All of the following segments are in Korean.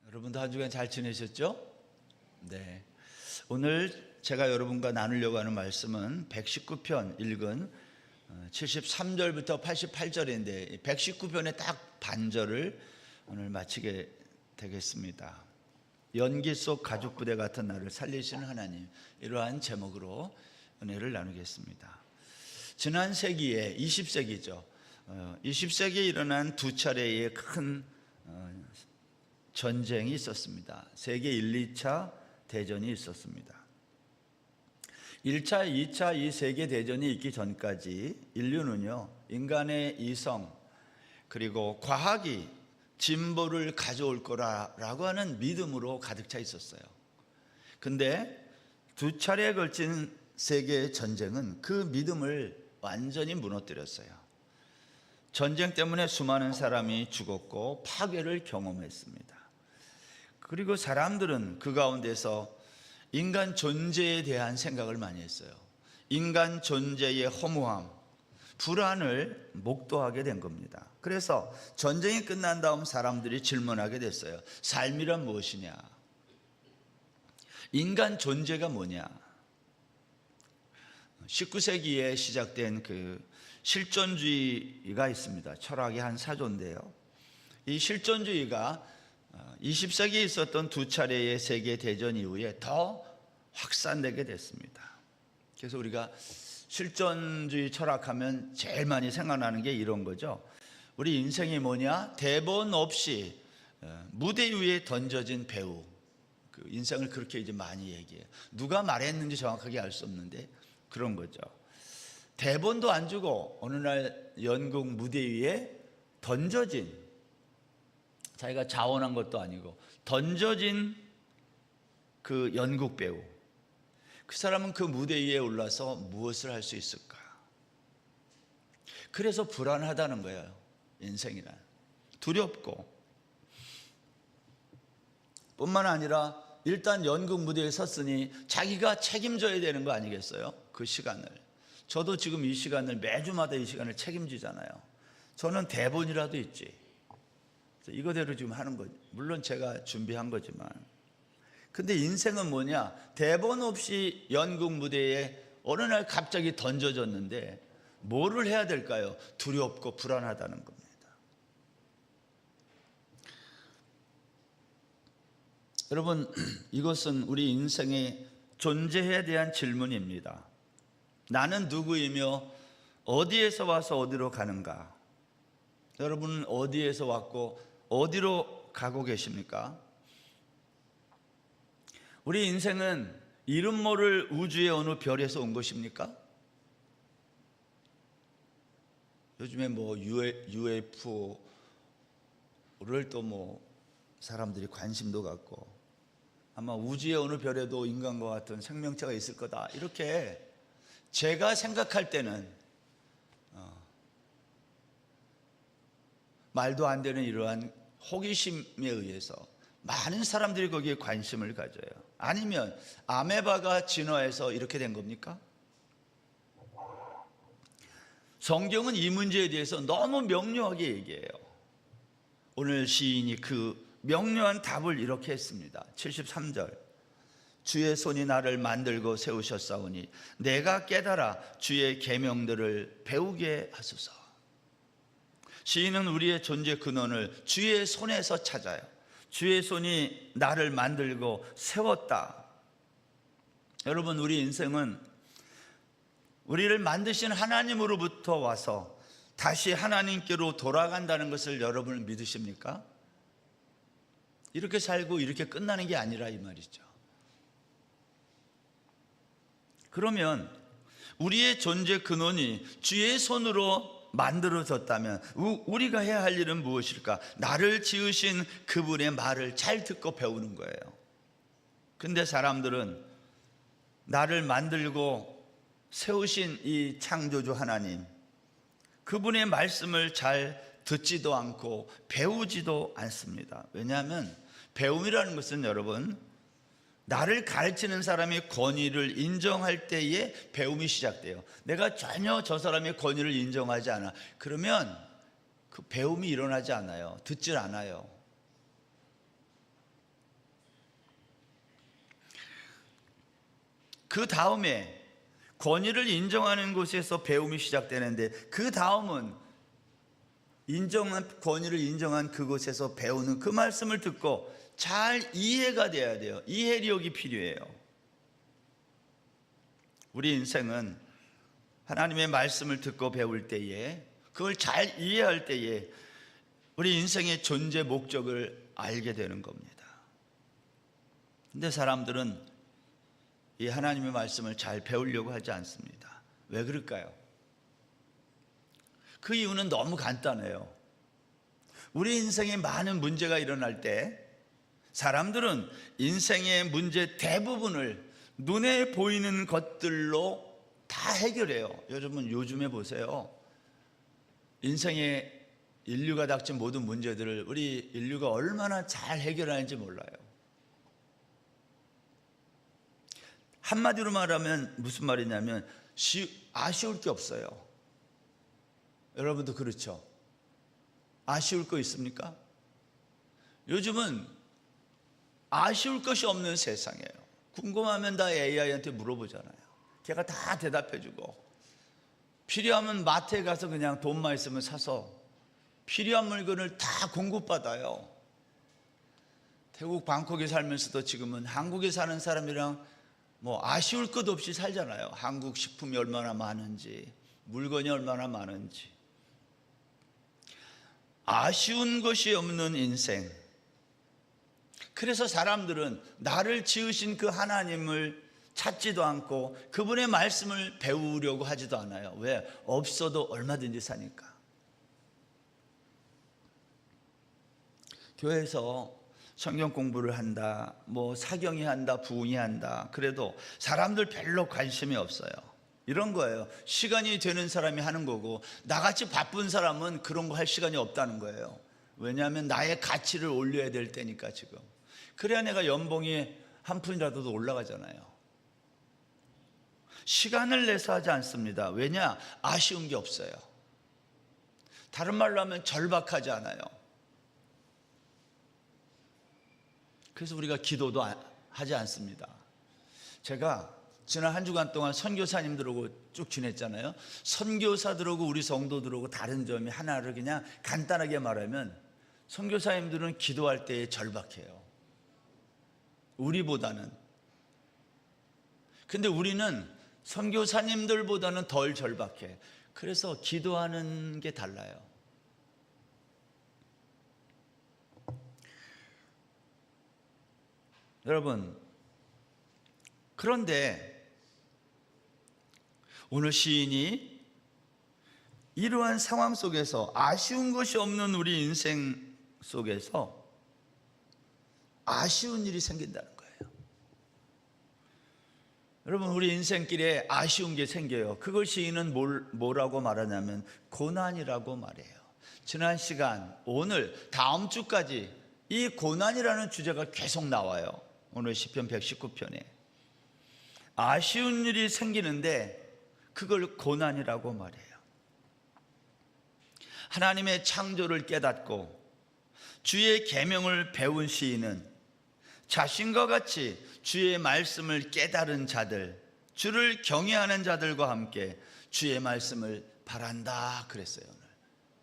여러분도 한 주간 잘 지내셨죠? 네. 오늘 제가 여러분과 나누려고 하는 말씀은 119편 읽은 73절부터 88절인데 119편의 딱 반절을 오늘 마치게 되겠습니다. 연기 속 가죽부대 같은 나를 살리시는 하나님, 이러한 제목으로 은혜를 나누겠습니다. 지난 세기에 20세기죠. 20세기에 일어난 두 차례의 큰 전쟁이 있었습니다. 세계 1, 2차 대전이 있었습니다. 1차, 2차 이 세계 대전이 있기 전까지 인류는요, 인간의 이성 그리고 과학이 진보를 가져올 거라고 하는 믿음으로 가득 차 있었어요. 근데 두 차례에 걸친 세계 전쟁은 그 믿음을 완전히 무너뜨렸어요. 전쟁 때문에 수많은 사람이 죽었고 파괴를 경험했습니다. 그리고 사람들은 그 가운데서 인간 존재에 대한 생각을 많이 했어요. 인간 존재의 허무함, 불안을 목도하게 된 겁니다. 그래서 전쟁이 끝난 다음 사람들이 질문하게 됐어요. 삶이란 무엇이냐? 인간 존재가 뭐냐? 19세기에 시작된 그 실존주의가 있습니다. 철학의 한 사조인데요. 이 실존주의가 20세기에 있었던 두 차례의 세계 대전 이후에 더 확산되게 됐습니다. 그래서 우리가 실존주의 철학하면 제일 많이 생각나는 게 이런 거죠. 우리 인생이 뭐냐? 대본 없이 무대 위에 던져진 배우. 그 인생을 그렇게 이제 많이 얘기해요. 누가 말했는지 정확하게 알 수 없는데 그런 거죠. 대본도 안 주고 어느 날 연극 무대 위에 던져진, 자기가 자원한 것도 아니고 던져진 그 연극 배우, 그 사람은 그 무대 위에 올라서 무엇을 할 수 있을까? 그래서 불안하다는 거예요. 인생이란 두렵고, 뿐만 아니라 일단 연극 무대에 섰으니 자기가 책임져야 되는 거 아니겠어요? 그 시간을. 저도 지금 이 시간을, 매주마다 이 시간을 책임지잖아요. 저는 대본이라도 있지, 이거대로 지금 하는 거죠. 물론 제가 준비한 거지만. 근데 인생은 뭐냐? 대본 없이 연극 무대에 어느 날 갑자기 던져졌는데 뭐를 해야 될까요? 두렵고 불안하다는 겁니다. 여러분, 이것은 우리 인생의 존재에 대한 질문입니다. 나는 누구이며 어디에서 와서 어디로 가는가? 여러분은 어디에서 왔고 어디로 가고 계십니까? 우리 인생은 이름 모를 우주의 어느 별에서 온 것입니까? 요즘에 뭐 UFO를 또 뭐 사람들이 관심도 갖고, 아마 우주의 어느 별에도 인간과 같은 생명체가 있을 거다, 이렇게 제가 생각할 때는 말도 안 되는 이러한 호기심에 의해서 많은 사람들이 거기에 관심을 가져요. 아니면 아메바가 진화해서 이렇게 된 겁니까? 성경은 이 문제에 대해서 너무 명료하게 얘기해요. 오늘 시인이 그 명료한 답을 이렇게 했습니다. 73절. 주의 손이 나를 만들고 세우셨사오니 내가 깨달아 주의 계명들을 배우게 하소서. 시인은 우리의 존재 근원을 주의 손에서 찾아요. 주의 손이 나를 만들고 세웠다. 여러분, 우리 인생은 우리를 만드신 하나님으로부터 와서 다시 하나님께로 돌아간다는 것을 여러분 믿으십니까? 이렇게 살고 이렇게 끝나는 게 아니라 이 말이죠. 그러면 우리의 존재 근원이 주의 손으로 만들어졌다면 우리가 해야 할 일은 무엇일까? 나를 지으신 그분의 말을 잘 듣고 배우는 거예요. 근데 사람들은 나를 만들고 세우신 이 창조주 하나님, 그분의 말씀을 잘 듣지도 않고 배우지도 않습니다. 왜냐하면 배움이라는 것은 여러분, 나를 가르치는 사람의 권위를 인정할 때에 배움이 시작돼요. 내가 전혀 저 사람의 권위를 인정하지 않아, 그러면 그 배움이 일어나지 않아요. 듣질 않아요. 그 다음에 권위를 인정하는 곳에서 배움이 시작되는데, 그 다음은 권위를 인정한 그곳에서 배우는 그 말씀을 듣고 잘 이해가 돼야 돼요. 이해력이 필요해요. 우리 인생은 하나님의 말씀을 듣고 배울 때에, 그걸 잘 이해할 때에 우리 인생의 존재 목적을 알게 되는 겁니다. 근데 사람들은 이 하나님의 말씀을 잘 배우려고 하지 않습니다. 왜 그럴까요? 그 이유는 너무 간단해요. 우리 인생에 많은 문제가 일어날 때 사람들은 인생의 문제 대부분을 눈에 보이는 것들로 다 해결해요. 요즘에 보세요. 인생에 인류가 닥친 모든 문제들을 우리 인류가 얼마나 잘 해결하는지 몰라요. 한마디로 말하면 무슨 말이냐면 아쉬울 게 없어요. 여러분도 그렇죠? 아쉬울 거 있습니까? 요즘은 아쉬울 것이 없는 세상이에요. 궁금하면 다 AI한테 물어보잖아요. 걔가 다 대답해주고, 필요하면 마트에 가서 그냥 돈만 있으면 사서 필요한 물건을 다 공급받아요. 태국 방콕에 살면서도 지금은 한국에 사는 사람이랑 아쉬울 것 없이 살잖아요. 한국 식품이 얼마나 많은지, 물건이 얼마나 많은지. 아쉬운 것이 없는 인생. 그래서 사람들은 나를 지으신 그 하나님을 찾지도 않고 그분의 말씀을 배우려고 하지도 않아요. 왜? 없어도 얼마든지 사니까. 교회에서 성경 공부를 한다, 사경이 한다, 부흥이 한다, 그래도 사람들 별로 관심이 없어요. 이런 거예요. 시간이 되는 사람이 하는 거고, 나같이 바쁜 사람은 그런 거 할 시간이 없다는 거예요. 왜냐하면 나의 가치를 올려야 될 때니까. 지금 그래야 내가 연봉이 한 푼이라도 올라가잖아요. 시간을 내서 하지 않습니다. 왜냐? 아쉬운 게 없어요. 다른 말로 하면 절박하지 않아요. 그래서 우리가 기도도 하지 않습니다. 제가 지난 한 주간 동안 선교사님들하고 쭉 지냈잖아요. 선교사들하고 우리 성도들하고 다른 점이 하나를 그냥 간단하게 말하면, 선교사님들은 기도할 때에 절박해요. 우리보다는. 근데 우리는 선교사님들보다는 덜 절박해. 그래서 기도하는 게 달라요. 여러분, 그런데 오늘 시인이 이러한 상황 속에서, 아쉬운 것이 없는 우리 인생 속에서 아쉬운 일이 생긴다는 거예요. 여러분, 우리 인생길에 아쉬운 게 생겨요. 그걸 시인은 뭐라고 말하냐면 고난이라고 말해요. 지난 시간, 오늘, 다음 주까지 이 고난이라는 주제가 계속 나와요. 오늘 시편 119편에 아쉬운 일이 생기는데 그걸 고난이라고 말해요. 하나님의 창조를 깨닫고 주의 계명을 배운 시인은 자신과 같이 주의 말씀을 깨달은 자들, 주를 경외하는 자들과 함께 주의 말씀을 바란다 그랬어요.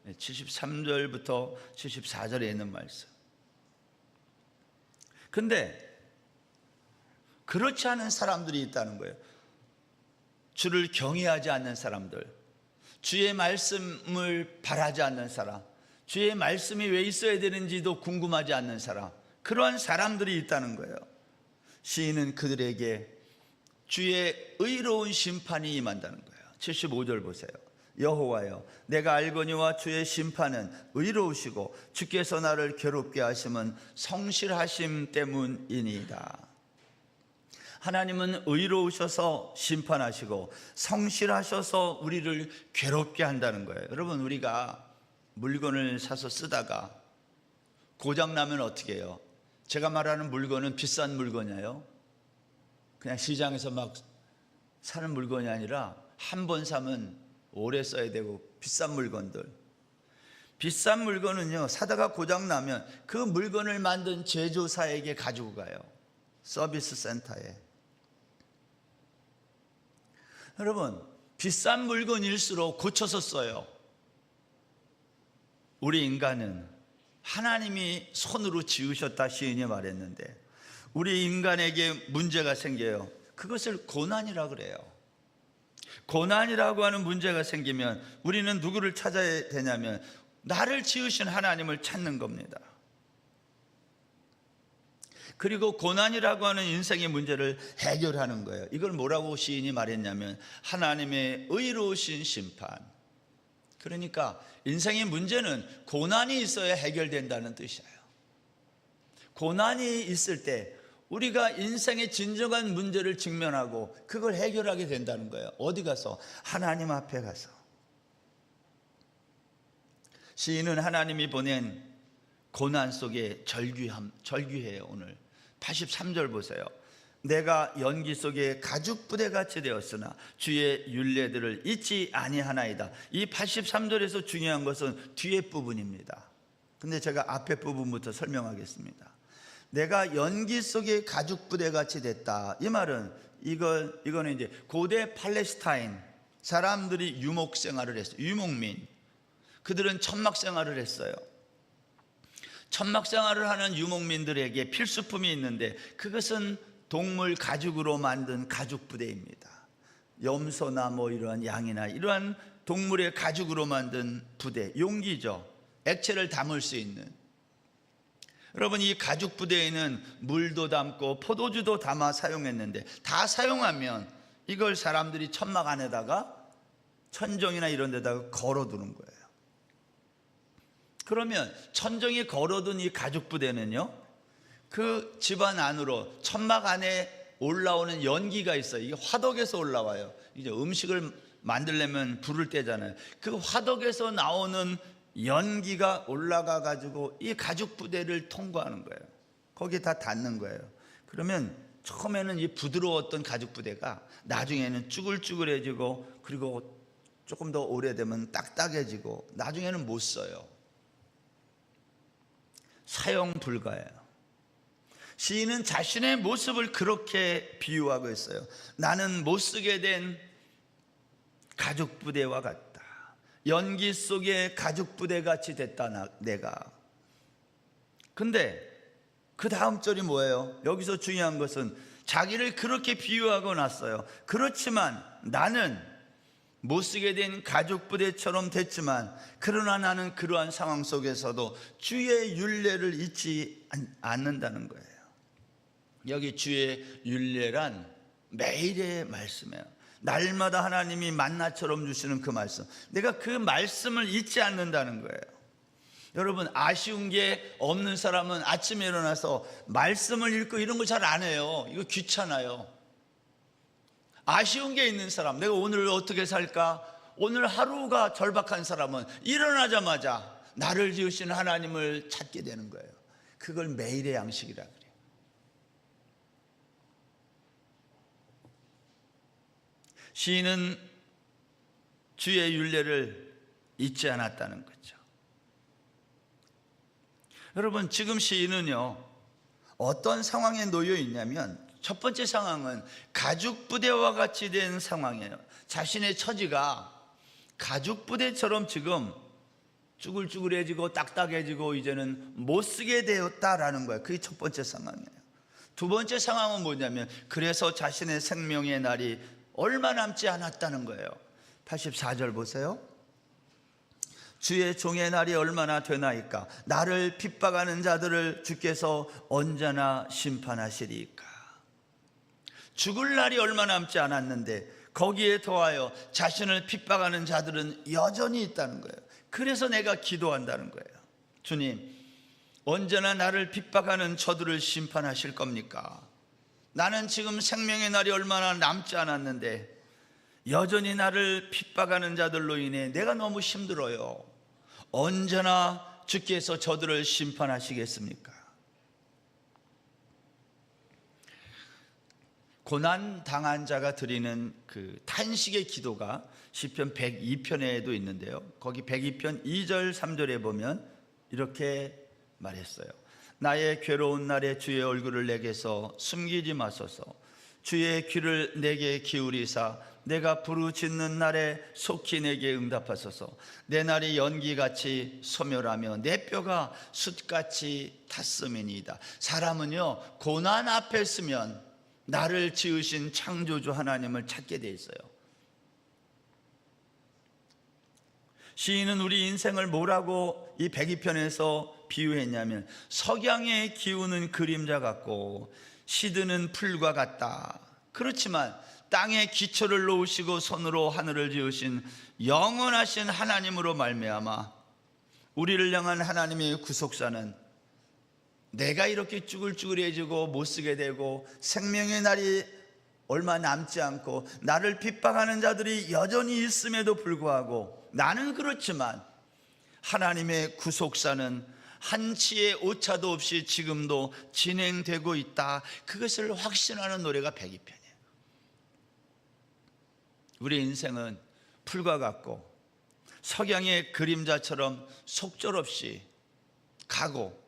오늘 73절부터 74절에 있는 말씀. 근데 그렇지 않은 사람들이 있다는 거예요. 주를 경외하지 않는 사람들, 주의 말씀을 바라지 않는 사람, 주의 말씀이 왜 있어야 되는지도 궁금하지 않는 사람, 그러한 사람들이 있다는 거예요. 시인은 그들에게 주의 의로운 심판이 임한다는 거예요. 75절 보세요. 여호와여, 내가 알거니와 주의 심판은 의로우시고 주께서 나를 괴롭게 하심은 성실하심 때문이니이다. 하나님은 의로우셔서 심판하시고 성실하셔서 우리를 괴롭게 한다는 거예요. 여러분, 우리가 물건을 사서 쓰다가 고장나면 어떻게 해요? 제가 말하는 물건은 비싼 물건이에요. 그냥 시장에서 막 사는 물건이 아니라 한 번 사면 오래 써야 되고 비싼 물건들. 비싼 물건은요, 사다가 고장나면 그 물건을 만든 제조사에게 가지고 가요. 서비스 센터에. 여러분, 비싼 물건일수록 고쳐서 써요. 우리 인간은 하나님이 손으로 지으셨다 시인이 말했는데, 우리 인간에게 문제가 생겨요. 그것을 고난이라 그래요. 고난이라고 하는 문제가 생기면 우리는 누구를 찾아야 되냐면 나를 지으신 하나님을 찾는 겁니다. 그리고 고난이라고 하는 인생의 문제를 해결하는 거예요. 이걸 뭐라고 시인이 말했냐면 하나님의 의로우신 심판. 그러니까 인생의 문제는 고난이 있어야 해결된다는 뜻이에요. 고난이 있을 때 우리가 인생의 진정한 문제를 직면하고 그걸 해결하게 된다는 거예요. 어디 가서? 하나님 앞에 가서. 시인은 하나님이 보낸 고난 속에 절규해요. 오늘 83절 보세요. 내가 연기 속에 가죽부대같이 되었으나 주의 율례들을 잊지 아니하나이다. 이 83절에서 중요한 것은 뒤에 부분입니다. 근데 제가 앞에 부분부터 설명하겠습니다. 내가 연기 속에 가죽부대같이 됐다. 이 말은 이거는 이제 고대 팔레스타인 사람들이 유목 생활을 했어요. 유목민. 그들은 천막 생활을 했어요. 천막 생활을 하는 유목민들에게 필수품이 있는데 그것은 동물 가죽으로 만든 가죽부대입니다. 염소나 이러한 양이나 이러한 동물의 가죽으로 만든 부대, 용기죠. 액체를 담을 수 있는. 여러분, 이 가죽부대에는 물도 담고 포도주도 담아 사용했는데 다 사용하면 이걸 사람들이 천막 안에다가 천정이나 이런 데다가 걸어두는 거예요. 그러면 천정에 걸어둔 이 가죽부대는요, 그 집안 안으로 천막 안에 올라오는 연기가 있어요. 이게 화덕에서 올라와요. 이제 음식을 만들려면 불을 떼잖아요. 그 화덕에서 나오는 연기가 올라가 가지고 이 가죽부대를 통과하는 거예요. 거기에 다 닿는 거예요. 그러면 처음에는 이 부드러웠던 가죽부대가 나중에는 쭈글쭈글해지고, 그리고 조금 더 오래되면 딱딱해지고, 나중에는 못 써요. 사용 불가예요. 시인은 자신의 모습을 그렇게 비유하고 있어요. 나는 못 쓰게 된 가죽부대와 같다. 연기 속에 가죽부대같이 됐다 내가. 근데 그 다음 절이 뭐예요? 여기서 중요한 것은 자기를 그렇게 비유하고 났어요. 그렇지만 나는 못 쓰게 된 가죽부대처럼 됐지만, 그러나 나는 그러한 상황 속에서도 주의 율례를 잊지 않는다는 거예요. 여기 주의 율례란 매일의 말씀이에요. 날마다 하나님이 만나처럼 주시는 그 말씀, 내가 그 말씀을 잊지 않는다는 거예요. 여러분, 아쉬운 게 없는 사람은 아침에 일어나서 말씀을 읽고 이런 거 잘 안 해요. 이거 귀찮아요. 아쉬운 게 있는 사람, 내가 오늘 어떻게 살까? 오늘 하루가 절박한 사람은 일어나자마자 나를 지으신 하나님을 찾게 되는 거예요. 그걸 매일의 양식이라 그래요. 시인은 주의 율례를 잊지 않았다는 거죠. 여러분, 지금 시인은요, 어떤 상황에 놓여 있냐면, 첫 번째 상황은 가죽부대와 같이 된 상황이에요. 자신의 처지가 가죽부대처럼 지금 쭈글쭈글해지고 딱딱해지고 이제는 못 쓰게 되었다라는 거예요. 그게 첫 번째 상황이에요. 두 번째 상황은 뭐냐면, 그래서 자신의 생명의 날이 얼마 남지 않았다는 거예요. 84절 보세요. 주의 종의 날이 얼마나 되나이까? 나를 핍박하는 자들을 주께서 언제나 심판하시리이까? 죽을 날이 얼마 남지 않았는데 거기에 더하여 자신을 핍박하는 자들은 여전히 있다는 거예요. 그래서 내가 기도한다는 거예요. 주님, 언제나 나를 핍박하는 저들을 심판하실 겁니까? 나는 지금 생명의 날이 얼마나 남지 않았는데 여전히 나를 핍박하는 자들로 인해 내가 너무 힘들어요. 언제나 주께서 저들을 심판하시겠습니까? 고난 당한 자가 드리는 그 탄식의 기도가 시편 102편에도 있는데요. 거기 102편 2절 3절에 보면 이렇게 말했어요. 나의 괴로운 날에 주의 얼굴을 내게서 숨기지 마소서. 주의 귀를 내게 기울이사 내가 부르짖는 날에 속히 내게 응답하소서. 내 날이 연기같이 소멸하며 내 뼈가 숯같이 탔음이니이다. 사람은요, 고난 앞에 서면 나를 지으신 창조주 하나님을 찾게 돼 있어요. 시인은 우리 인생을 뭐라고 이 102편에서 비유했냐면, 석양에 기우는 그림자 같고 시드는 풀과 같다. 그렇지만 땅에 기초를 놓으시고 손으로 하늘을 지으신 영원하신 하나님으로 말미암아 우리를 향한 하나님의 구속사는 내가 이렇게 쭈글쭈글해지고 못쓰게 되고 생명의 날이 얼마 남지 않고 나를 핍박하는 자들이 여전히 있음에도 불구하고 나는 그렇지만 하나님의 구속사는 한치의 오차도 없이 지금도 진행되고 있다. 그것을 확신하는 노래가 102편이에요. 우리 인생은 풀과 같고 석양의 그림자처럼 속절없이 가고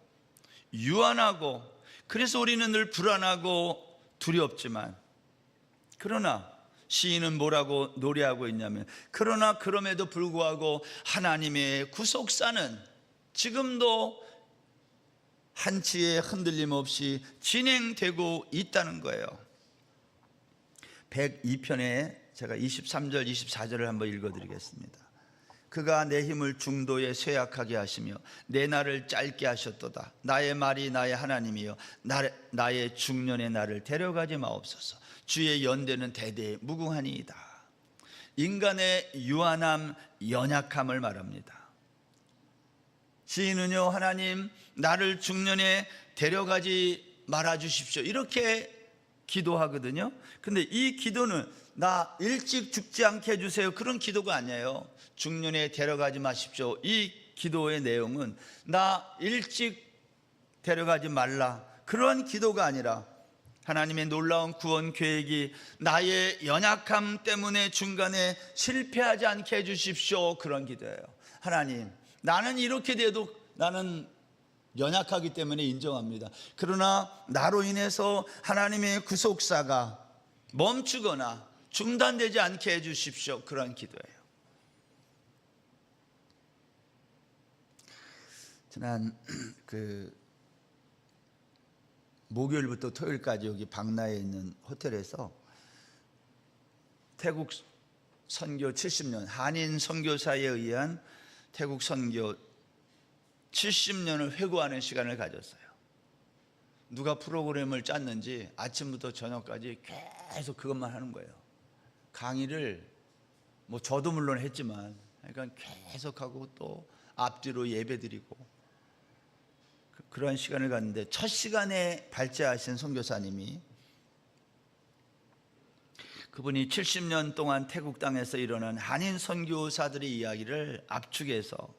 유한하고, 그래서 우리는 늘 불안하고 두렵지만, 그러나 시인은 뭐라고 노래하고 있냐면, 그러나 그럼에도 불구하고 하나님의 구속사는 지금도 한치의 흔들림 없이 진행되고 있다는 거예요. 102편에 제가 23절 24절을 한번 읽어드리겠습니다. 그가 내 힘을 중도에 쇠약하게 하시며 내 날을 짧게 하셨도다. 나의 말이 나의 하나님이여 나의 중년의 날을 데려가지 마옵소서. 주의 연대는 대대에 무궁하니이다. 인간의 유한함, 연약함을 말합니다. 시인은요, 하나님 나를 중년에 데려가지 말아주십시오, 이렇게 기도하거든요. 근데 이 기도는 나 일찍 죽지 않게 해주세요, 그런 기도가 아니에요. 중년에 데려가지 마십시오, 이 기도의 내용은 나 일찍 데려가지 말라, 그런 기도가 아니라 하나님의 놀라운 구원 계획이 나의 연약함 때문에 중간에 실패하지 않게 해주십시오, 그런 기도예요. 하나님, 나는 이렇게 돼도 나는 연약하기 때문에 인정합니다. 그러나 나로 인해서 하나님의 구속사가 멈추거나 중단되지 않게 해주십시오, 그런 기도예요. 지난 목요일부터 토요일까지 여기 박나에 있는 호텔에서 태국 선교 70년, 한인 선교사에 의한 태국 선교 70년을 회고하는 시간을 가졌어요. 누가 프로그램을 짰는지 아침부터 저녁까지 계속 그것만 하는 거예요. 강의를 뭐 저도 물론 했지만, 그러니까 계속하고 또 앞뒤로 예배드리고 그런 시간을 갖는데, 첫 시간에 발제하신 선교사님이, 그분이 70년 동안 태국 땅에서 일어난 한인 선교사들의 이야기를 압축해서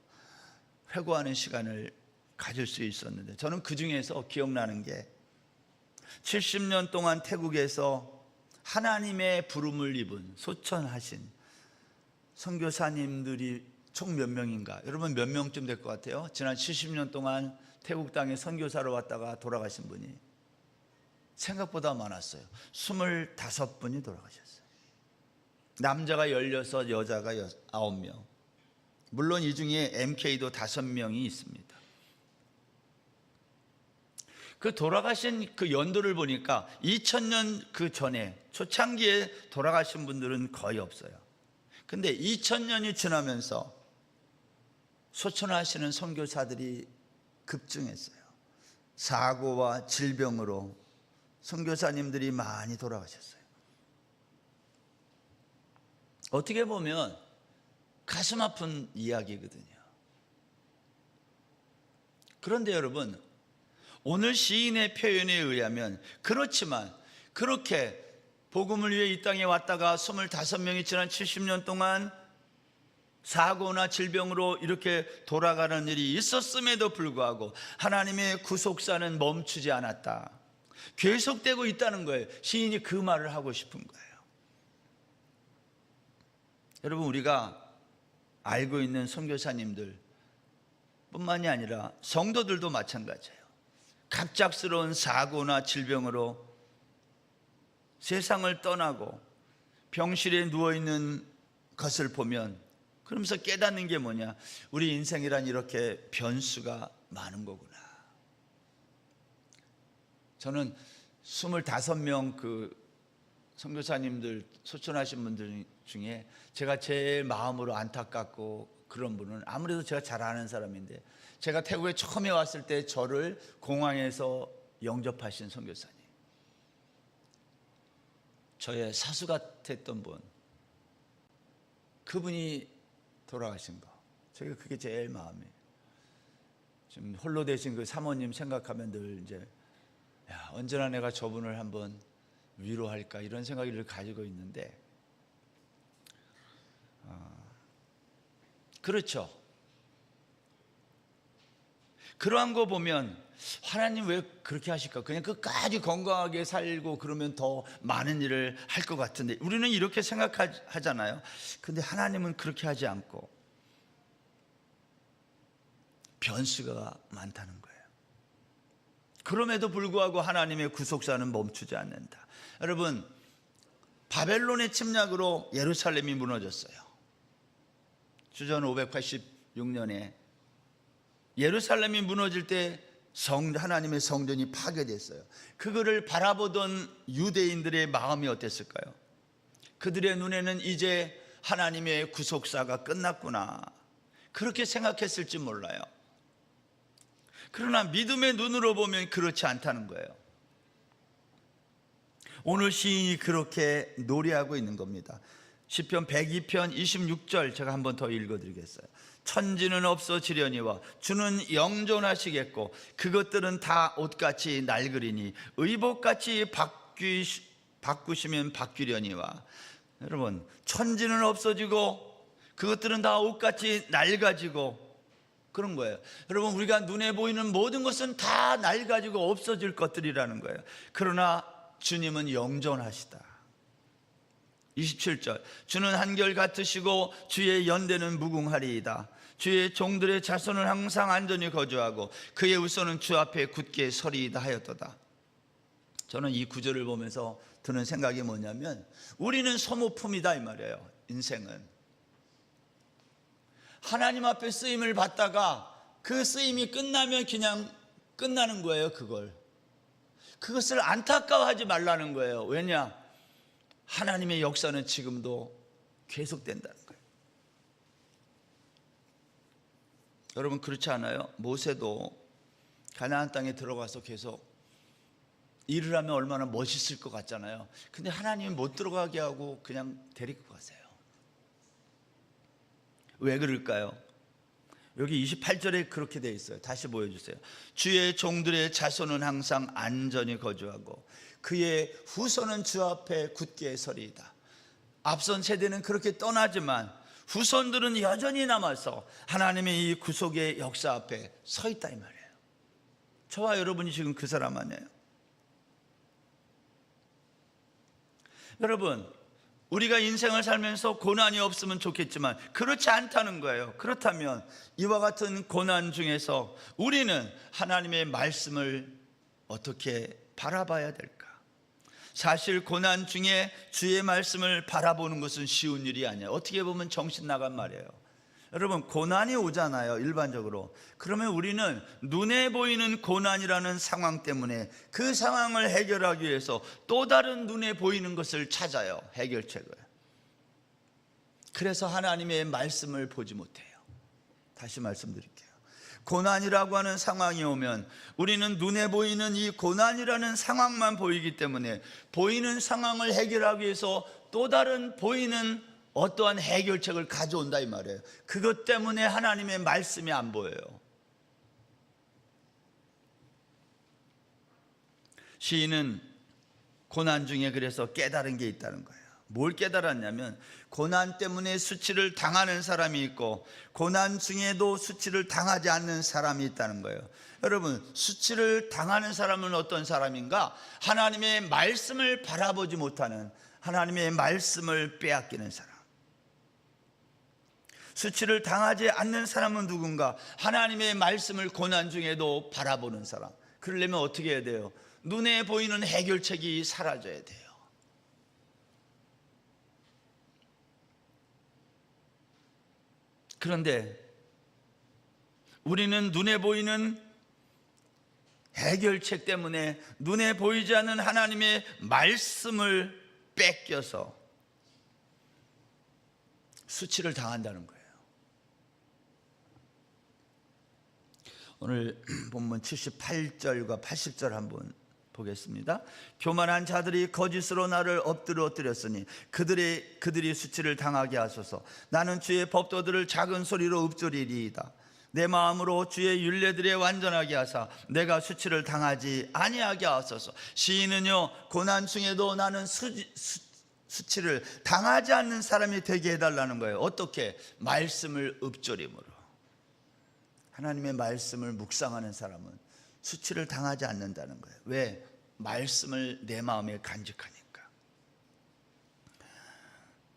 회고하는 시간을 가질 수 있었는데, 저는 그 중에서 기억나는 게 70년 동안 태국에서 하나님의 부름을 입은 소천하신 선교사님들이 총 몇 명인가? 여러분 몇 명쯤 될 것 같아요? 지난 70년 동안 태국 땅에 선교사로 왔다가 돌아가신 분이 생각보다 많았어요. 25분이 돌아가셨어요. 남자가 16, 여자가 9명. 물론 이 중에 MK도 5명이 있습니다. 그 돌아가신 그 연도를 보니까 2000년 그 전에 초창기에 돌아가신 분들은 거의 없어요. 근데 2000년이 지나면서 소천하시는 선교사들이 급증했어요. 사고와 질병으로 선교사님들이 많이 돌아가셨어요. 어떻게 보면 가슴 아픈 이야기거든요. 그런데 여러분, 오늘 시인의 표현에 의하면, 그렇지만 그렇게 복음을 위해 이 땅에 왔다가 25명이 지난 70년 동안 사고나 질병으로 이렇게 돌아가는 일이 있었음에도 불구하고 하나님의 구속사는 멈추지 않았다, 계속되고 있다는 거예요. 시인이 그 말을 하고 싶은 거예요. 여러분, 우리가 알고 있는 선교사님들 뿐만이 아니라 성도들도 마찬가지예요. 갑작스러운 사고나 질병으로 세상을 떠나고 병실에 누워있는 것을 보면, 그러면서 깨닫는 게 뭐냐? 우리 인생이란 이렇게 변수가 많은 거구나. 저는 25명 그 선교사님들 소천하신 분들 중에 제가 제일 마음으로 안타깝고 그런 분은, 아무래도 제가 잘 아는 사람인데, 제가 태국에 처음에 왔을 때 저를 공항에서 영접하신 선교사님, 저의 사수 같았던 분, 그분이 돌아가신 거, 제가 그게 제일 마음이에요. 지금 홀로 되신 그 사모님 생각하면 늘 이제, 야, 언제나 내가 저분을 한번 위로할까, 이런 생각을 가지고 있는데, 그렇죠. 그러한 거 보면 하나님 왜 그렇게 하실까? 그냥 끝까지 건강하게 살고 그러면 더 많은 일을 할 것 같은데, 우리는 이렇게 생각하잖아요. 근데 하나님은 그렇게 하지 않고 변수가 많다는 거예요. 그럼에도 불구하고 하나님의 구속사는 멈추지 않는다. 여러분, 바벨론의 침략으로 예루살렘이 무너졌어요. 주전 586년에 예루살렘이 무너질 때 하나님의 성전이 파괴됐어요. 그거를 바라보던 유대인들의 마음이 어땠을까요? 그들의 눈에는 이제 하나님의 구속사가 끝났구나, 그렇게 생각했을지 몰라요. 그러나 믿음의 눈으로 보면 그렇지 않다는 거예요. 오늘 시인이 그렇게 노래하고 있는 겁니다. 시편 102편 26절 제가 한 번 더 읽어드리겠어요. 천지는 없어지려니와 주는 영존하시겠고 그것들은 다 옷같이 낡으리니 의복같이 바꾸시면 바뀌려니와. 여러분, 천지는 없어지고 그것들은 다 옷같이 낡아지고 그런 거예요. 여러분, 우리가 눈에 보이는 모든 것은 다 낡아지고 없어질 것들이라는 거예요. 그러나 주님은 영존하시다. 27절, 주는 한결 같으시고 주의 연대는 무궁하리이다. 주의 종들의 자손은 항상 안전히 거주하고 그의 우선은 주 앞에 굳게 서리이다 하였도다. 저는 이 구절을 보면서 드는 생각이 뭐냐면, 우리는 소모품이다 이 말이에요. 인생은 하나님 앞에 쓰임을 받다가 그 쓰임이 끝나면 그냥 끝나는 거예요. 그것을 안타까워하지 말라는 거예요. 왜냐? 하나님의 역사는 지금도 계속된다는 거예요. 여러분, 그렇지 않아요? 모세도 가나안 땅에 들어가서 계속 일을 하면 얼마나 멋있을 것 같잖아요. 근데 하나님이 못 들어가게 하고 그냥 데리고 가세요. 왜 그럴까요? 여기 28절에 그렇게 되어 있어요. 다시 보여주세요. 주의 종들의 자손은 항상 안전히 거주하고 그의 후손은 주 앞에 굳게 서리이다. 앞선 세대는 그렇게 떠나지만 후손들은 여전히 남아서 하나님의 이 구속의 역사 앞에 서 있다 이 말이에요. 저와 여러분이 지금 그 사람 아니에요? 여러분, 우리가 인생을 살면서 고난이 없으면 좋겠지만 그렇지 않다는 거예요. 그렇다면 이와 같은 고난 중에서 우리는 하나님의 말씀을 어떻게 바라봐야 될까? 사실 고난 중에 주의 말씀을 바라보는 것은 쉬운 일이 아니에요. 어떻게 보면 정신 나간 말이에요. 여러분, 고난이 오잖아요, 일반적으로. 그러면 우리는 눈에 보이는 고난이라는 상황 때문에 그 상황을 해결하기 위해서 또 다른 눈에 보이는 것을 찾아요, 해결책을. 그래서 하나님의 말씀을 보지 못해요. 다시 말씀드릴게요. 고난이라고 하는 상황이 오면 우리는 눈에 보이는 이 고난이라는 상황만 보이기 때문에 보이는 상황을 해결하기 위해서 또 다른 보이는 어떠한 해결책을 가져온다 이 말이에요. 그것 때문에 하나님의 말씀이 안 보여요. 시인은 고난 중에 그래서 깨달은 게 있다는 거예요. 뭘 깨달았냐면, 고난 때문에 수치를 당하는 사람이 있고 고난 중에도 수치를 당하지 않는 사람이 있다는 거예요. 여러분, 수치를 당하는 사람은 어떤 사람인가? 하나님의 말씀을 바라보지 못하는, 하나님의 말씀을 빼앗기는 사람. 수치를 당하지 않는 사람은 누군가? 하나님의 말씀을 고난 중에도 바라보는 사람. 그러려면 어떻게 해야 돼요? 눈에 보이는 해결책이 사라져야 돼요. 그런데 우리는 눈에 보이는 해결책 때문에 눈에 보이지 않는 하나님의 말씀을 뺏겨서 수치를 당한다는 거예요. 오늘 본문 78절과 80절 한번 보겠습니다. 교만한 자들이 거짓으로 나를 엎드렸으니 그들이 수치를 당하게 하소서. 나는 주의 법도들을 작은 소리로 읊조리리이다. 내 마음으로 주의 율례들에 완전하게 하사 내가 수치를 당하지 아니하게 하소서. 시인은요, 고난 중에도 나는 수치를 당하지 않는 사람이 되게 해달라는 거예요. 어떻게? 말씀을 읊조림으로. 하나님의 말씀을 묵상하는 사람은 수치를 당하지 않는다는 거예요. 왜? 말씀을 내 마음에 간직하니까.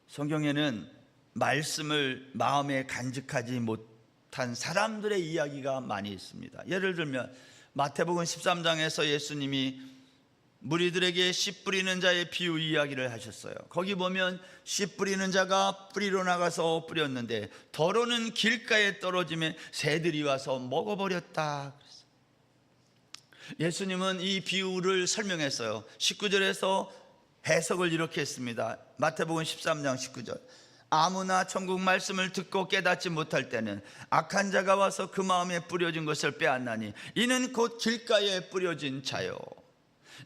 성경에는 말씀을 마음에 간직하지 못한 사람들의 이야기가 많이 있습니다. 예를 들면 마태복음 13장에서 예수님이 무리들에게 씨 뿌리는 자의 비유 이야기를 하셨어요. 거기 보면 씨 뿌리는 자가 뿌리로 나가서 뿌렸는데 더러는 길가에 떨어지며 새들이 와서 먹어버렸다. 예수님은 이 비유를 설명했어요. 19절에서 해석을 이렇게 했습니다. 마태복음 13장 19절. 아무나 천국 말씀을 듣고 깨닫지 못할 때는 악한 자가 와서 그 마음에 뿌려진 것을 빼앗나니 이는 곧 길가에 뿌려진 자요.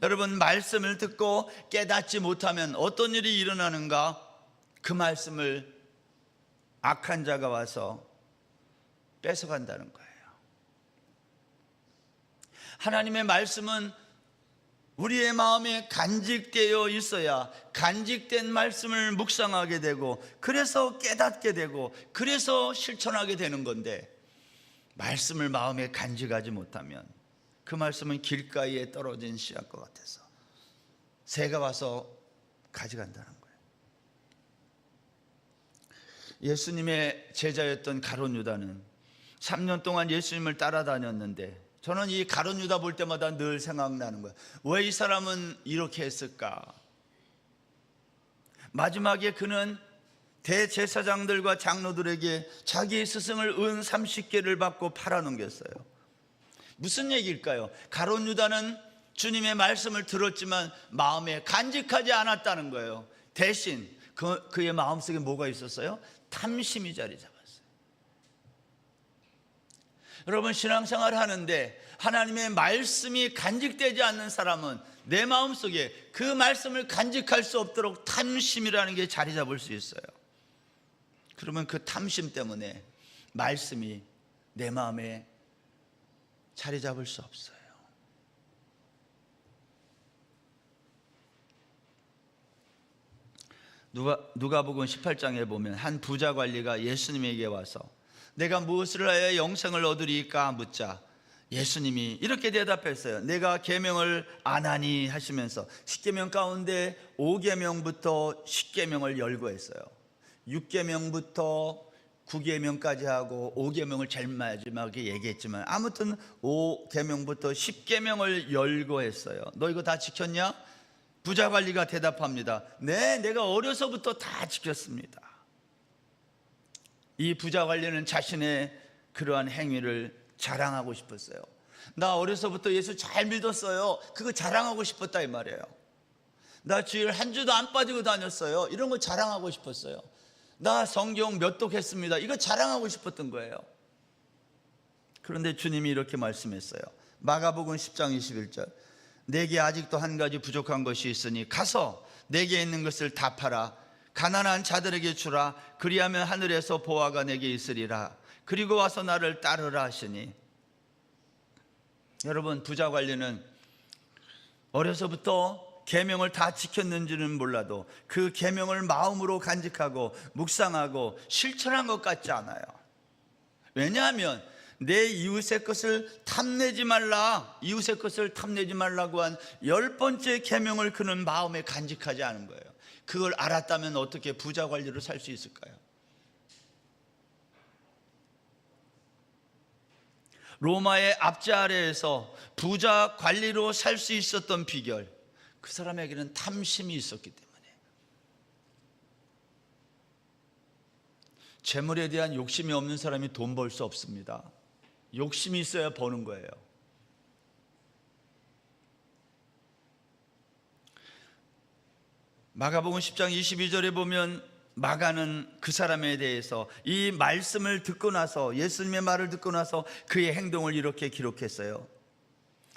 여러분, 말씀을 듣고 깨닫지 못하면 어떤 일이 일어나는가? 그 말씀을 악한 자가 와서 뺏어간다는 거예요. 하나님의 말씀은 우리의 마음에 간직되어 있어야 간직된 말씀을 묵상하게 되고 그래서 깨닫게 되고 그래서 실천하게 되는 건데, 말씀을 마음에 간직하지 못하면 그 말씀은 길가에 떨어진 씨앗과 같아서 새가 와서 가져간다는 거예요. 예수님의 제자였던 가룟 유다는 3년 동안 예수님을 따라다녔는데, 저는 이 가룟 유다 볼 때마다 늘 생각나는 거예요. 왜 이 사람은 이렇게 했을까? 마지막에 그는 대제사장들과 장로들에게 자기의 스승을 은 30개를 받고 팔아넘겼어요. 무슨 얘기일까요? 가룟 유다는 주님의 말씀을 들었지만 마음에 간직하지 않았다는 거예요. 대신 그의 마음속에 뭐가 있었어요? 탐심이 자리 잡았어요. 여러분, 신앙생활을 하는데 하나님의 말씀이 간직되지 않는 사람은 내 마음속에 그 말씀을 간직할 수 없도록 탐심이라는 게 자리 잡을 수 있어요. 그러면 그 탐심 때문에 말씀이 내 마음에 자리 잡을 수 없어요. 누가복음 18장에 보면 한 부자 관리가 예수님에게 와서 내가 무엇을 하여 영생을 얻으리까 묻자 예수님이 이렇게 대답했어요. 내가 계명을 안 하니 하시면서 10계명 가운데 5계명부터 10계명을 열거했어요. 6계명부터 9계명까지 하고 5계명을 제일 마지막에 얘기했지만 아무튼 5계명부터 10계명을 열거했어요. 너 이거 다 지켰냐? 부자 관리가 대답합니다. 네, 내가 어려서부터 다 지켰습니다. 이 부자 관리는 자신의 그러한 행위를 자랑하고 싶었어요. 나 어려서부터 예수 잘 믿었어요. 그거 자랑하고 싶었다 이 말이에요. 나 주일 한 주도 안 빠지고 다녔어요. 이런 거 자랑하고 싶었어요. 나 성경 몇 독했습니다. 이거 자랑하고 싶었던 거예요. 그런데 주님이 이렇게 말씀했어요. 마가복음 10장 21절. 내게 아직도 한 가지 부족한 것이 있으니 가서 내게 있는 것을 다 팔아 가난한 자들에게 주라. 그리하면 하늘에서 보화가 내게 있으리라. 그리고 와서 나를 따르라 하시니. 여러분, 부자 관리는 어려서부터 계명을 다 지켰는지는 몰라도 그 계명을 마음으로 간직하고 묵상하고 실천한 것 같지 않아요. 왜냐하면 내 이웃의 것을 탐내지 말라, 이웃의 것을 탐내지 말라고 한 10번째 계명을 그는 마음에 간직하지 않은 거예요. 그걸 알았다면 어떻게 부자 관리로 살 수 있을까요? 로마의 압제 아래에서 부자 관리로 살 수 있었던 비결, 그 사람에게는 탐심이 있었기 때문에. 재물에 대한 욕심이 없는 사람이 돈 벌 수 없습니다. 욕심이 있어야 버는 거예요. 마가복음 10장 22절에 보면 마가는 그 사람에 대해서 이 말씀을 듣고 나서, 예수님의 말을 듣고 나서 그의 행동을 이렇게 기록했어요.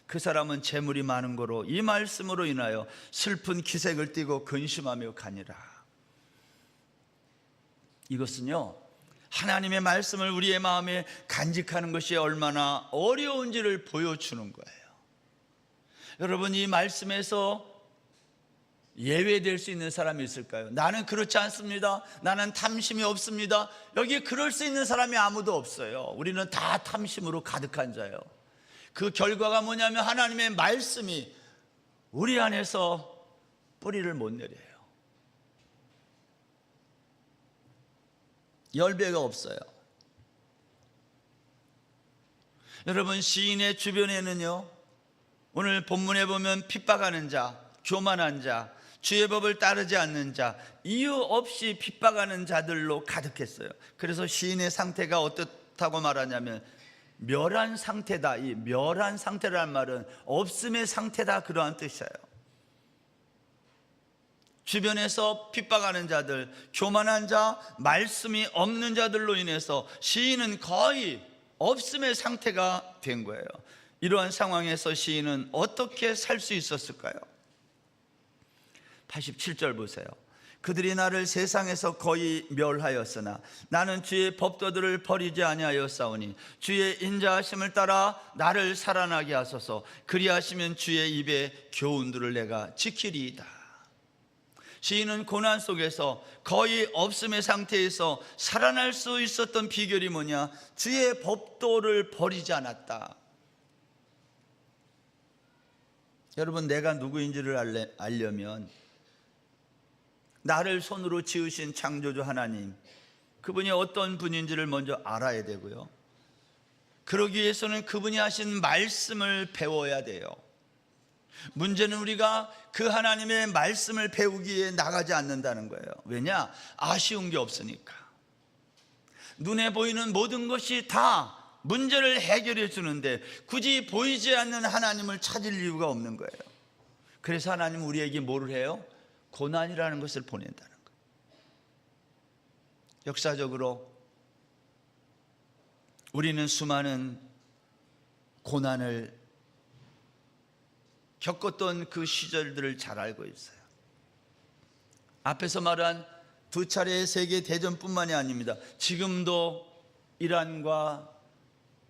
그 사람은 재물이 많은 거로 이 말씀으로 인하여 슬픈 기색을 띠고 근심하며 가니라. 이것은요, 하나님의 말씀을 우리의 마음에 간직하는 것이 얼마나 어려운지를 보여주는 거예요. 여러분, 이 말씀에서 예외될 수 있는 사람이 있을까요? 나는 그렇지 않습니다. 나는 탐심이 없습니다. 여기 그럴 수 있는 사람이 아무도 없어요. 우리는 다 탐심으로 가득한 자예요. 그 결과가 뭐냐면 하나님의 말씀이 우리 안에서 뿌리를 못 내려요. 열매가 없어요. 여러분, 시인의 주변에는요, 오늘 본문에 보면 핍박하는 자, 교만한 자, 주의 법을 따르지 않는 자, 이유 없이 핍박하는 자들로 가득했어요. 그래서 시인의 상태가 어떻다고 말하냐면 멸한 상태다. 이 멸한 상태라는 말은 없음의 상태다, 그러한 뜻이에요. 주변에서 핍박하는 자들, 교만한 자, 말씀이 없는 자들로 인해서 시인은 거의 없음의 상태가 된 거예요. 이러한 상황에서 시인은 어떻게 살 수 있었을까요? 87절 보세요. 그들이 나를 세상에서 거의 멸하였으나 나는 주의 법도들을 버리지 아니하였사오니 주의 인자하심을 따라 나를 살아나게 하소서. 그리하시면 주의 입의 교훈들을 내가 지키리이다. 시인은 고난 속에서 거의 없음의 상태에서 살아날 수 있었던 비결이 뭐냐? 주의 법도를 버리지 않았다. 여러분, 내가 누구인지를 알려면 나를 손으로 지으신 창조주 하나님, 그분이 어떤 분인지를 먼저 알아야 되고요, 그러기 위해서는 그분이 하신 말씀을 배워야 돼요. 문제는 우리가 그 하나님의 말씀을 배우기에 나가지 않는다는 거예요. 왜냐? 아쉬운 게 없으니까. 눈에 보이는 모든 것이 다 문제를 해결해 주는데 굳이 보이지 않는 하나님을 찾을 이유가 없는 거예요. 그래서 하나님은 우리에게 뭐를 해요? 고난이라는 것을 보낸다는 거예요. 역사적으로 우리는 수많은 고난을 겪었던 그 시절들을 잘 알고 있어요. 앞에서 말한 두 차례의 세계 대전뿐만이 아닙니다. 지금도 이란과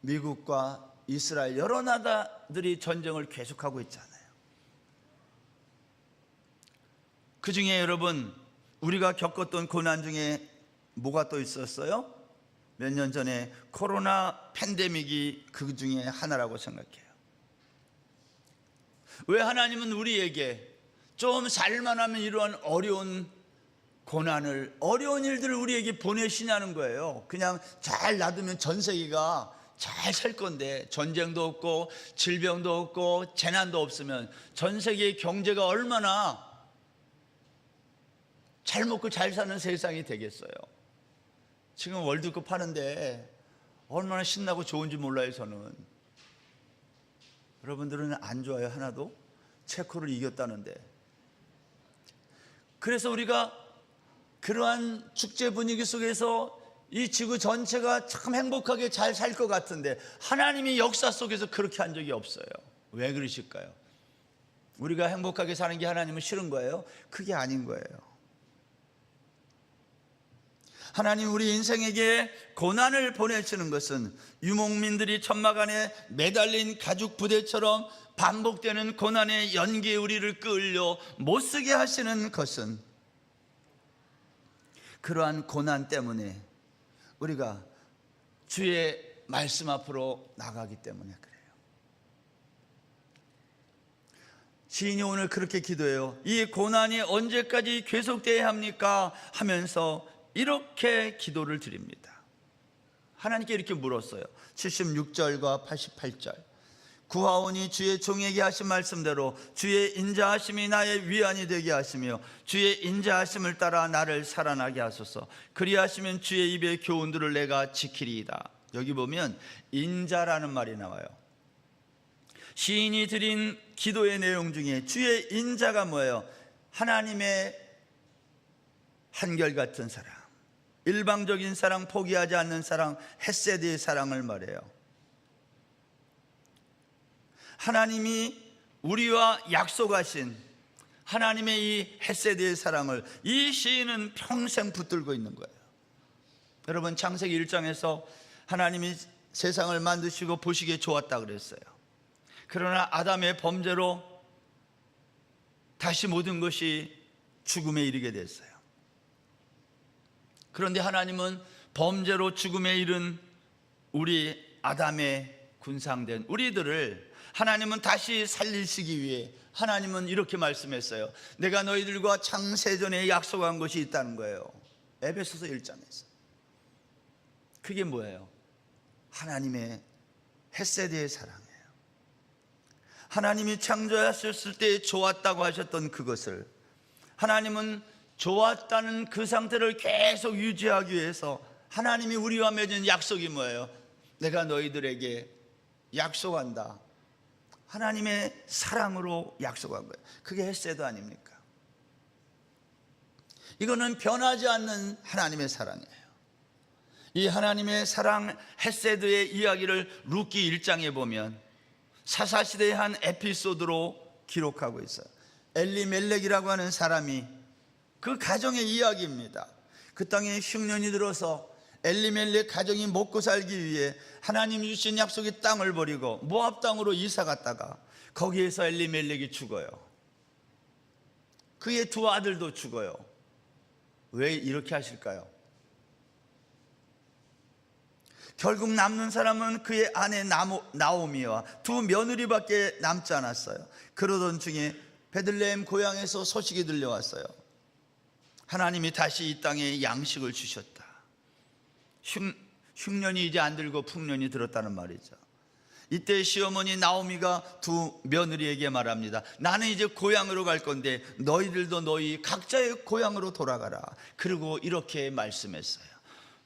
미국과 이스라엘 여러 나라들이 전쟁을 계속하고 있잖아요. 그 중에 여러분, 우리가 겪었던 고난 중에 뭐가 또 있었어요? 몇 년 전에 코로나 팬데믹이 그 중에 하나라고 생각해요. 왜 하나님은 우리에게 좀 살만하면 이러한 어려운 고난을, 어려운 일들을 우리에게 보내시냐는 거예요. 그냥 잘 놔두면 전 세계가 잘 살 건데, 전쟁도 없고 질병도 없고 재난도 없으면 전 세계의 경제가 얼마나 잘 먹고 잘 사는 세상이 되겠어요. 지금 월드컵 하는데 얼마나 신나고 좋은지 몰라요. 저는. 여러분들은 안 좋아요? 하나도? 체코를 이겼다는데. 그래서 우리가 그러한 축제 분위기 속에서 이 지구 전체가 참 행복하게 잘 살 것 같은데 하나님이 역사 속에서 그렇게 한 적이 없어요. 왜 그러실까요? 우리가 행복하게 사는 게 하나님은 싫은 거예요? 그게 아닌 거예요. 하나님 우리 인생에게 고난을 보내시는 것은 유목민들이 천막 안에 매달린 가죽 부대처럼 반복되는 고난의 연기에 우리를 끌려 못쓰게 하시는 것은 그러한 고난 때문에 우리가 주의 말씀 앞으로 나가기 때문에 그래요. 시인이 오늘 그렇게 기도해요. 이 고난이 언제까지 계속돼야 합니까? 하면서 이렇게 기도를 드립니다. 하나님께 이렇게 물었어요. 76절과 88절. 구하오니 주의 종에게 하신 말씀대로 주의 인자하심이 나의 위안이 되게 하시며 주의 인자하심을 따라 나를 살아나게 하소서. 그리하시면 주의 입의 교훈들을 내가 지키리이다. 여기 보면 인자라는 말이 나와요. 시인이 드린 기도의 내용 중에 주의 인자가 뭐예요? 하나님의 한결같은 사랑, 일방적인 사랑, 포기하지 않는 사랑, 헤세드의 사랑을 말해요. 하나님이 우리와 약속하신 하나님의 이 헤세드의 사랑을 이 시인은 평생 붙들고 있는 거예요. 여러분, 창세기 1장에서 하나님이 세상을 만드시고 보시기에 좋았다 그랬어요. 그러나 아담의 범죄로 다시 모든 것이 죽음에 이르게 됐어요. 그런데 하나님은 범죄로 죽음에 이른 우리 아담의 군상된 우리들을 하나님은 다시 살리시기 위해 하나님은 이렇게 말씀했어요. 내가 너희들과 창세전에 약속한 것이 있다는 거예요. 에베소서 1장에서. 그게 뭐예요? 하나님의 헤세드의 사랑이에요. 하나님이 창조하셨을 때 좋았다고 하셨던 그것을 하나님은 좋았다는 그 상태를 계속 유지하기 위해서 하나님이 우리와 맺은 약속이 뭐예요? 내가 너희들에게 약속한다. 하나님의 사랑으로 약속한 거예요. 그게 헤세드 아닙니까? 이거는 변하지 않는 하나님의 사랑이에요. 이 하나님의 사랑 헤세드의 이야기를 룻기 1장에 보면 사사시대의 한 에피소드로 기록하고 있어요. 엘리멜렉이라고 하는 사람이 그 가정의 이야기입니다. 그 땅에 흉년이 들어서 엘리멜렉 가정이 먹고 살기 위해 하나님 주신 약속의 땅을 버리고 모압 땅으로 이사 갔다가 거기에서 엘리멜렉이 죽어요. 그의 두 아들도 죽어요. 왜 이렇게 하실까요? 결국 남는 사람은 그의 아내 나오미와 두 며느리밖에 남지 않았어요. 그러던 중에 베들레헴 고향에서 소식이 들려왔어요. 하나님이 다시 이 땅에 양식을 주셨다. 흉년이 이제 안 들고 풍년이 들었다는 말이죠. 이때 시어머니 나오미가 두 며느리에게 말합니다. 나는 이제 고향으로 갈 건데 너희들도 너희 각자의 고향으로 돌아가라. 그리고 이렇게 말씀했어요.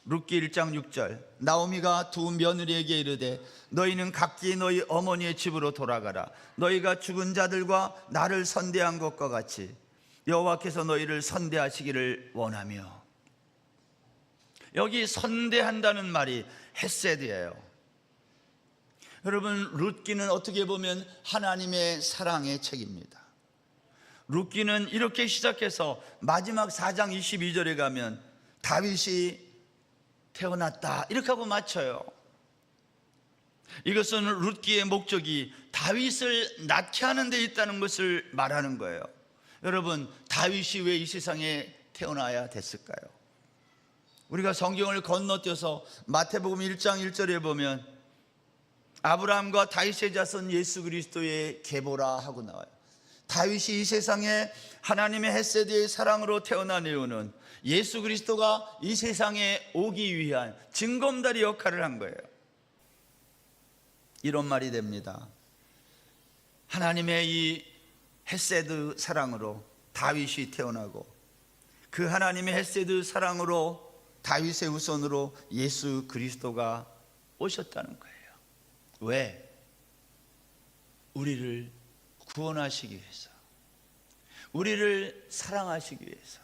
룻기 1장 6절. 나오미가 두 며느리에게 이르되 너희는 각기 너희 어머니의 집으로 돌아가라. 너희가 죽은 자들과 나를 선대한 것과 같이 여호와께서 너희를 선대하시기를 원하며. 여기 선대한다는 말이 헤세드예요. 여러분, 룻기는 어떻게 보면 하나님의 사랑의 책입니다. 룻기는 이렇게 시작해서 마지막 4장 22절에 가면 다윗이 태어났다 이렇게 하고 마쳐요. 이것은 룻기의 목적이 다윗을 낳게 하는 데 있다는 것을 말하는 거예요. 여러분, 다윗이 왜 이 세상에 태어나야 됐을까요? 우리가 성경을 건너뛰어서 마태복음 1장 1절에 보면 아브라함과 다윗의 자손 예수 그리스도의 계보라 하고 나와요. 다윗이 이 세상에 하나님의 헤세드의 사랑으로 태어난 이유는 예수 그리스도가 이 세상에 오기 위한 징검다리 역할을 한 거예요. 이런 말이 됩니다. 하나님의 이 헤세드 사랑으로 다윗이 태어나고 그 하나님의 헤세드 사랑으로 다윗의 후손으로 예수 그리스도가 오셨다는 거예요. 왜? 우리를 구원하시기 위해서, 우리를 사랑하시기 위해서.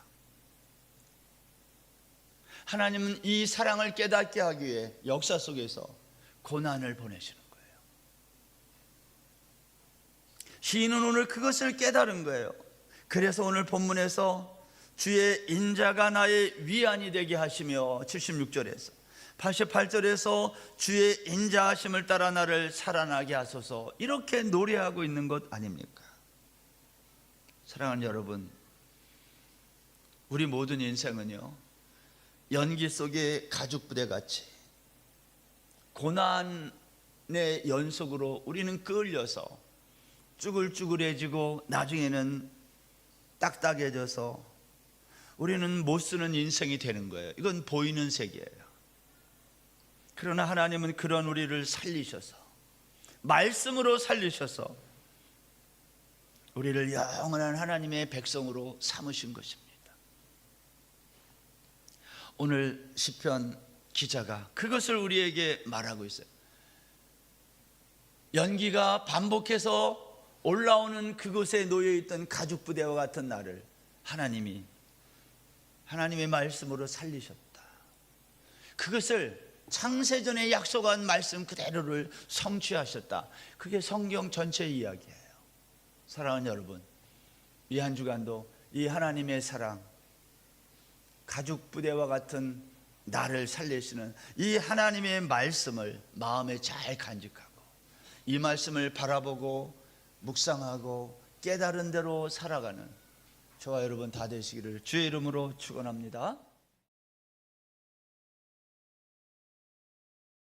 하나님은 이 사랑을 깨닫게 하기 위해 역사 속에서 고난을 보내시는 거예요. 시인은 오늘 그것을 깨달은 거예요. 그래서 오늘 본문에서 주의 인자가 나의 위안이 되게 하시며 76절에서 88절에서 주의 인자하심을 따라 나를 살아나게 하소서 이렇게 노래하고 있는 것 아닙니까? 사랑하는 여러분, 우리 모든 인생은요 연기 속의 가죽부대 같이 고난의 연속으로 우리는 끌려서 쭈글쭈글해지고 나중에는 딱딱해져서 우리는 못 쓰는 인생이 되는 거예요. 이건 보이는 세계예요. 그러나 하나님은 그런 우리를 살리셔서 말씀으로 살리셔서 우리를 영원한 하나님의 백성으로 삼으신 것입니다. 오늘 시편 기자가 그것을 우리에게 말하고 있어요. 연기가 반복해서 올라오는 그곳에 놓여있던 가죽부대와 같은 나를 하나님이 하나님의 말씀으로 살리셨다. 그것을 창세전에 약속한 말씀 그대로를 성취하셨다. 그게 성경 전체 이야기예요. 사랑하는 여러분, 이 한 주간도 이 하나님의 사랑, 가죽부대와 같은 나를 살리시는 이 하나님의 말씀을 마음에 잘 간직하고 이 말씀을 바라보고 묵상하고 깨달은 대로 살아가는 저와 여러분 다 되시기를 주의 이름으로 축원합니다.